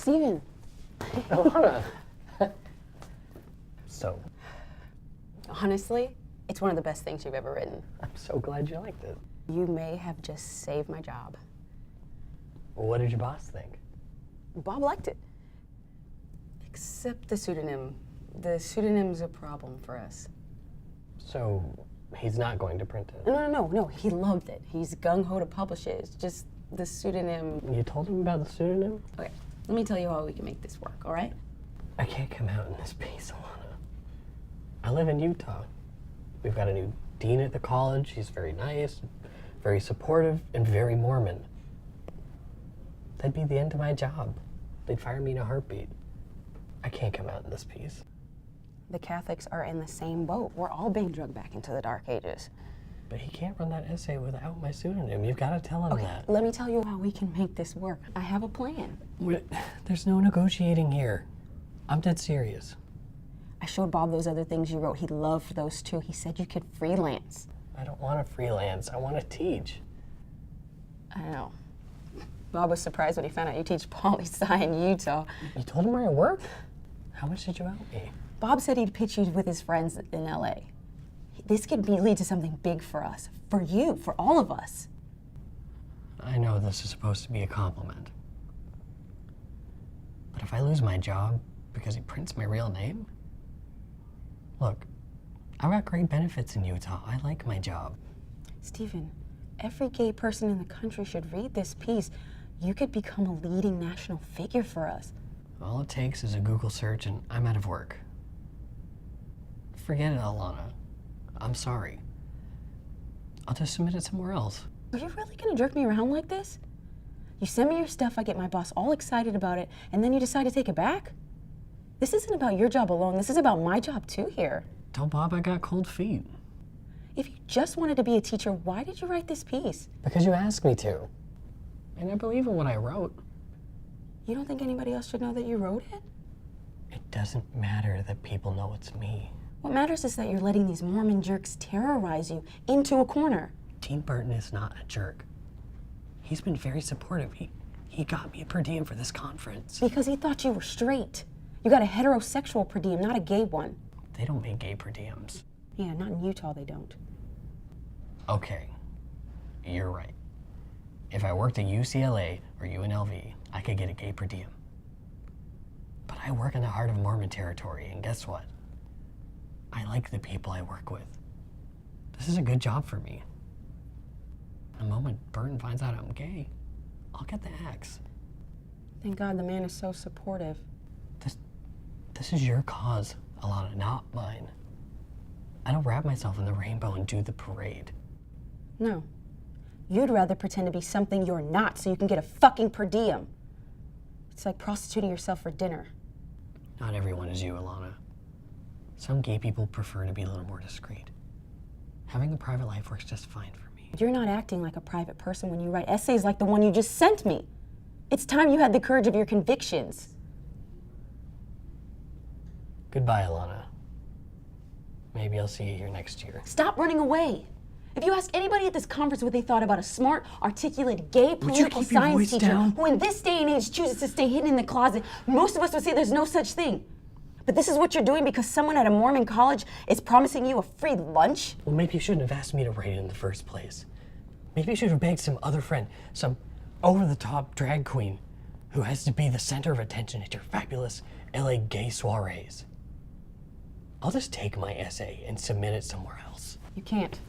Steven. Alana. So. Honestly, it's one of the best things you've ever written. I'm so glad you liked it. You may have just saved my job. Well, what did your boss think? Bob liked it. Except the pseudonym. The pseudonym's a problem for us. So, he's not going to print it? No, he loved it. He's gung-ho to publish it. It's just the pseudonym. You told him about the pseudonym? Okay, let me tell you how we can make this work, all right? I can't come out in this piece, Alana. I live in Utah. We've got a new dean at the college. He's very nice, very supportive, and very Mormon. That'd be the end of my job. They'd fire me in a heartbeat. I can't come out in this piece. The Catholics are in the same boat. We're all being drugged back into the Dark Ages. But he can't run that essay without my pseudonym. You've got to tell him that. Let me tell you how we can make this work. I have a plan. There's no negotiating here. I'm dead serious. I showed Bob those other things you wrote. He loved those too. He said you could freelance. I don't want to freelance. I want to teach. I know. Bob was surprised when he found out you teach poli-sci in Utah. You told him where I work? How much did you help me? Bob said he'd pitch you with his friends in LA. This could lead to something big for us, for you, for all of us. I know this is supposed to be a compliment. But if I lose my job because he prints my real name? Look, I've got great benefits in Utah. I like my job. Steven, every gay person in the country should read this piece. You could become a leading national figure for us. All it takes is a Google search and I'm out of work. Forget it, Alana. I'm sorry. I'll just submit it somewhere else. Are you really gonna jerk me around like this? You send me your stuff, I get my boss all excited about it, and then you decide to take it back? This isn't about your job alone, this is about my job too here. Tell Bob I got cold feet. If you just wanted to be a teacher, why did you write this piece? Because you asked me to. And I believe in what I wrote. You don't think anybody else should know that you wrote it? It doesn't matter that people know it's me. What matters is that you're letting these Mormon jerks terrorize you into a corner. Dean Burton is not a jerk. He's been very supportive. He got me a per diem for this conference. Because he thought you were straight. You got a heterosexual per diem, not a gay one. They don't make gay per diems. Yeah, not in Utah they don't. Okay, you're right. If I worked at UCLA or UNLV, I could get a gay per diem. But I work in the heart of Mormon territory, and guess what? I like the people I work with. This is a good job for me. The moment Burton finds out I'm gay, I'll get the axe. Thank God the man is so supportive. This is your cause, Alana, not mine. I don't wrap myself in the rainbow and do the parade. No. You'd rather pretend to be something you're not so you can get a fucking per diem. It's like prostituting yourself for dinner. Not everyone is you, Alana. Some gay people prefer to be a little more discreet. Having a private life works just fine for me. You're not acting like a private person when you write essays like the one you just sent me. It's time you had the courage of your convictions. Goodbye, Alana. Maybe I'll see you here next year. Stop running away. If you ask anybody at this conference what they thought about a smart, articulate, gay political science teacher who in this day and age chooses to stay hidden in the closet, most of us would say there's no such thing. But this is what you're doing because someone at a Mormon college is promising you a free lunch? Well, maybe you shouldn't have asked me to write it in the first place. Maybe you should have begged some other friend, some over-the-top drag queen who has to be the center of attention at your fabulous LA gay soirees. I'll just take my essay and submit it somewhere else. You can't.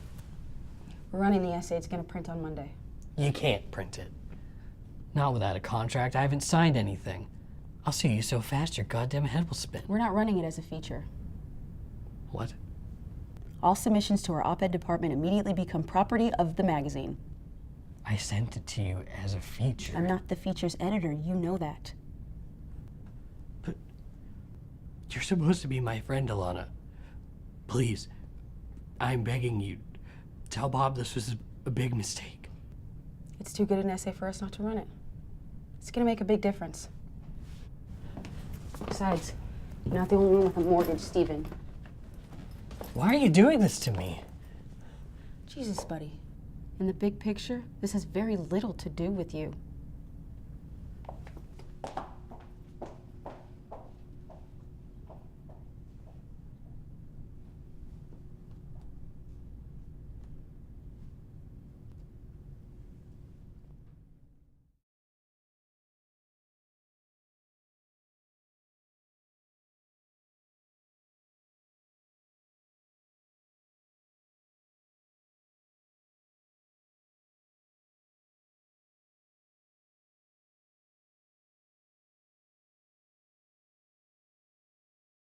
We're running the essay. It's going to print on Monday. You can't print it. Not without a contract. I haven't signed anything. I'll sue you so fast your goddamn head will spin. We're not running it as a feature. What? All submissions to our op-ed department immediately become property of the magazine. I sent it to you as a feature. I'm not the feature's editor. You know that. But you're supposed to be my friend, Alana. Please, I'm begging you. Tell Bob this was a big mistake. It's too good an essay for us not to run it. It's going to make a big difference. Besides, you're not the only one with a mortgage, Steven. Why are you doing this to me? Jesus, buddy. In the big picture, this has very little to do with you.